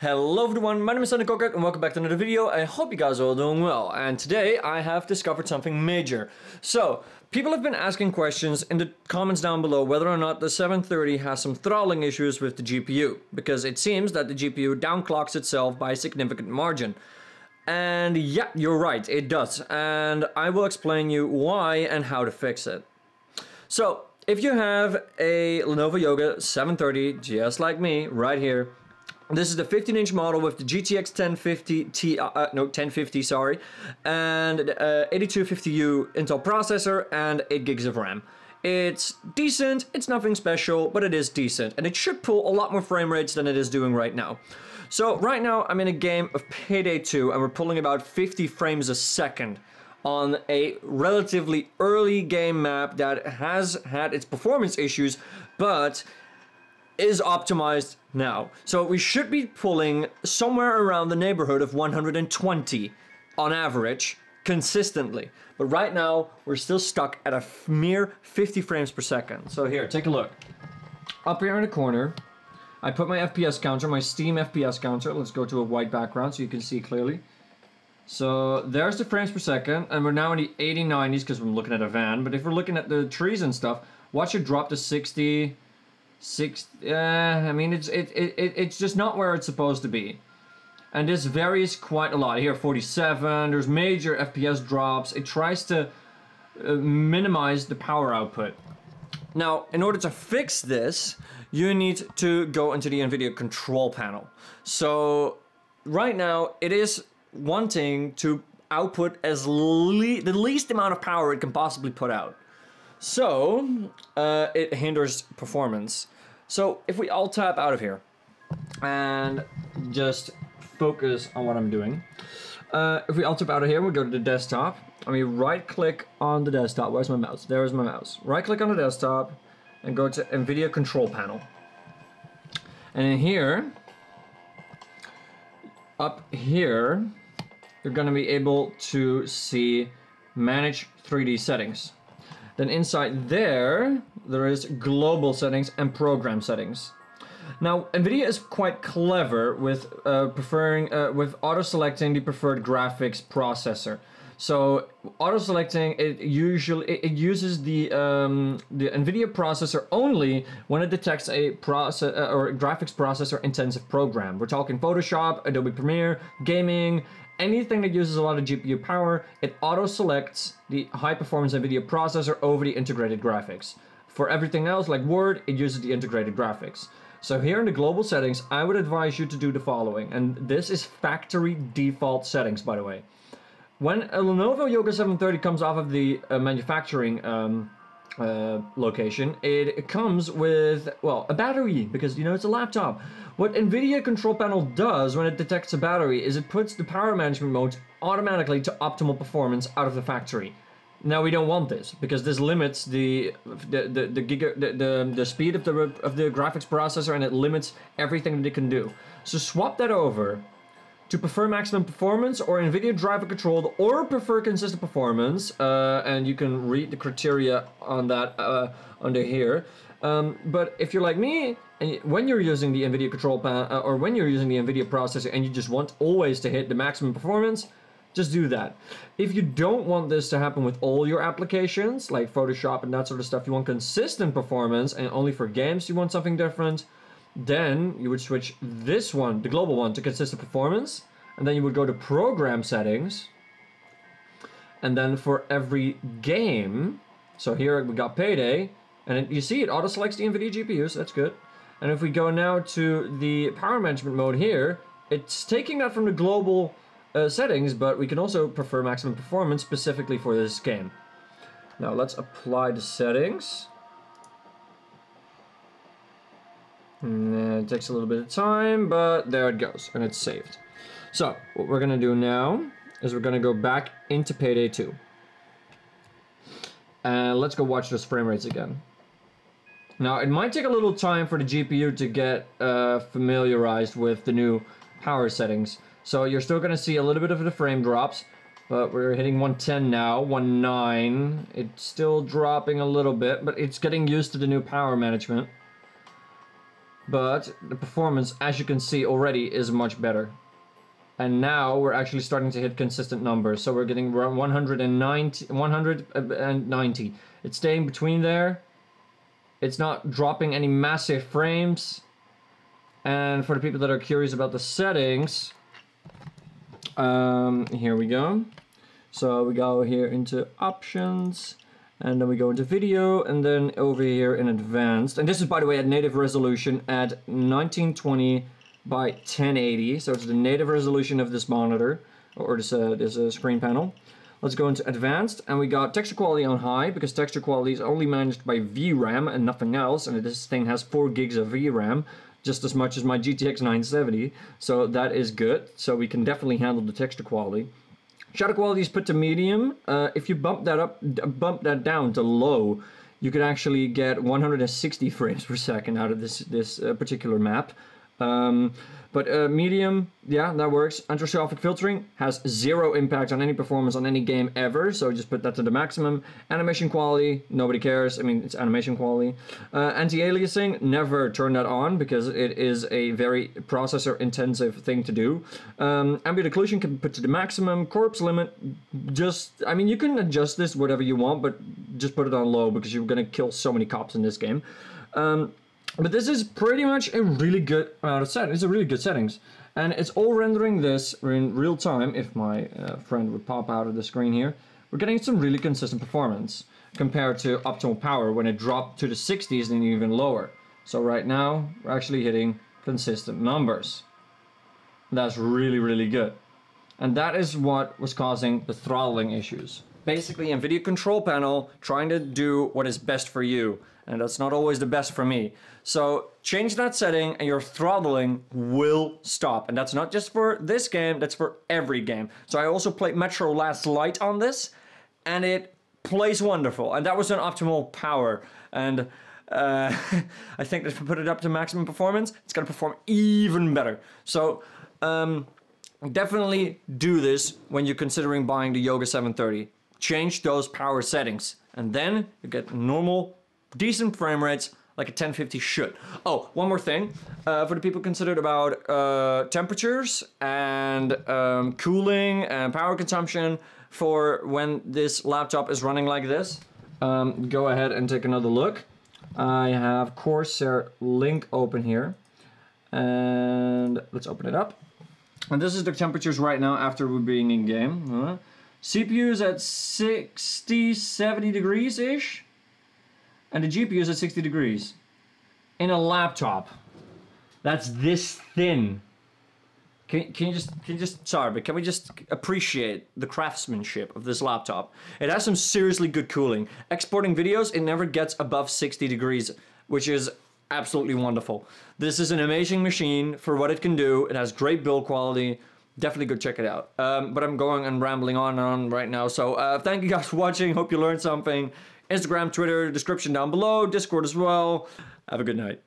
Hello everyone, my name is Untitled Chapter and welcome back to another video. I hope you guys are all doing well, and today I have discovered something major. So, people have been asking questions in the comments down below whether or not the 730 has some throttling issues with the GPU, because it seems that the GPU downclocks itself by a significant margin. And yeah, you're right, it does, and I will explain you why and how to fix it. So, if you have a Lenovo Yoga 730, just like me, right here, this is the 15-inch model with the GTX 1050 1050, sorry, and 8250U Intel processor and 8 gigs of RAM. It's decent, it's nothing special, but it is decent, and it should pull a lot more frame rates than it is doing right now. So right now I'm in a game of Payday 2, and we're pulling about 50 frames a second on a relatively early game map that has had its performance issues, but is optimized now. So we should be pulling somewhere around the neighborhood of 120 on average consistently. But right now we're still stuck at a mere 50 frames per second. So here, take a look. Up here in the corner, I put my FPS counter, my Steam FPS counter. Let's go to a white background so you can see clearly. So there's the frames per second, and we're now in the 80-90s because I'm looking at a van. But if we're looking at the trees and stuff, watch it drop to 60. I mean, it's just not where it's supposed to be, and this varies quite a lot. Here 47, there's major FPS drops. It tries to minimize the power output. Now, in order to fix this, you need to go into the Nvidia control panel. So right now it is wanting to output as the least amount of power it can possibly put out. So, it hinders performance. So, if we all tap out of here and just focus on what I'm doing. If we all tap out of here, we go to the desktop. And we right click on the desktop. Where's my mouse? There is my mouse. Right click on the desktop and go to Nvidia control panel. And in here, up here, you're going to be able to see manage 3D settings. Then inside there is global settings and program settings. Now, Nvidia is quite clever with with auto-selecting the preferred graphics processor. So auto-selecting, it uses the Nvidia processor only when it detects a graphics processor intensive program. We're talking Photoshop, Adobe Premiere, gaming, anything that uses a lot of GPU power. It auto-selects the high-performance Nvidia processor over the integrated graphics. For everything else, like Word, it uses the integrated graphics. So here in the global settings, I would advise you to do the following, and this is factory default settings, by the way. When a Lenovo Yoga 730 comes off of the manufacturing location, it comes with, well, a battery, because, you know, it's a laptop. What Nvidia control panel does when it detects a battery is it puts the power management mode automatically to optimal performance out of the factory. Now we don't want this, because this limits the speed of the graphics processor, and it limits everything that it can do. So swap that over to prefer maximum performance, or Nvidia driver controlled, or prefer consistent performance, and you can read the criteria on that under here. But if you're like me, and when you're using the Nvidia control panel, or when you're using the Nvidia processor, and you just want always to hit the maximum performance, just do that. If you don't want this to happen with all your applications, like Photoshop and that sort of stuff, you want consistent performance, and only for games you want something different, then you would switch this one, the global one, to consistent performance, and then you would go to program settings, and then for every game, so here we got Payday, and you see it auto-selects the Nvidia GPU, so that's good. And if we go now to the power management mode here, it's taking that from the global settings, but we can also prefer maximum performance specifically for this game. Now let's apply the settings. And it takes a little bit of time, but there it goes, and it's saved. So what we're gonna do now is we're gonna go back into Payday 2. And let's go watch those frame rates again. Now, it might take a little time for the GPU to get familiarized with the new power settings. So you're still going to see a little bit of the frame drops, but we're hitting 110 now, 1.9. It's still dropping a little bit, but it's getting used to the new power management. but the performance, as you can see already, is much better. And now we're actually starting to hit consistent numbers. So we're getting around 190. It's staying between there. It's not dropping any massive frames. And for the people that are curious about the settings, here we go. So we go here into options, and then we go into video, and then over here in advanced. And this is, by the way, at native resolution at 1920 by 1080. So it's the native resolution of this monitor, or this screen panel. Let's go into advanced, and we got texture quality on high, because texture quality is only managed by VRAM and nothing else, and this thing has 4 gigs of VRAM, just as much as my GTX 970, so that is good. So we can definitely handle the texture quality. Shadow quality is put to medium. If you bump that down to low, you could actually get 160 frames per second out of this particular map. But medium, yeah, that works. Anisotropic filtering has 0 impact on any performance on any game ever, so just put that to the maximum. Animation quality, nobody cares. I mean, it's animation quality. Anti-Aliasing, never turn that on because it is a very processor-intensive thing to do. Ambient occlusion can be put to the maximum. Corpse limit, I mean, you can adjust this whatever you want, but just put it on low because you're gonna kill so many cops in this game. But this is pretty much a really good amount of settings. It's a really good settings. And it's all rendering this in real time. If my friend would pop out of the screen here, we're getting some really consistent performance compared to optimal power when it dropped to the 60s and even lower. So right now, we're actually hitting consistent numbers. That's really, really good. And that is what was causing the throttling issues. Basically, NVIDIA control panel trying to do what is best for you. And that's not always the best for me. So change that setting and your throttling will stop. And that's not just for this game, that's for every game. So I also played Metro Last Light on this, and it plays wonderful. And that was an optimal power. And I think that if we put it up to maximum performance, it's gonna perform even better. So definitely do this when you're considering buying the Yoga 730. Change those power settings, and then you get normal, decent frame rates like a 1050 should. Oh, one more thing. For the people considered about temperatures and cooling and power consumption for when this laptop is running like this, go ahead and take another look. I have Corsair link open here, and let's open it up. And this is the temperatures right now after we're being in game. CPU is at 60, 70 degrees-ish. And the GPU is at 60 degrees. In a laptop that's this thin. Can we just appreciate the craftsmanship of this laptop? It has some seriously good cooling. Exporting videos, it never gets above 60 degrees, which is absolutely wonderful. This is an amazing machine for what it can do. It has great build quality. Definitely go check it out. But I'm going and rambling on and on right now. So thank you guys for watching. Hope you learned something. Instagram, Twitter, description down below. Discord as well. Have a good night.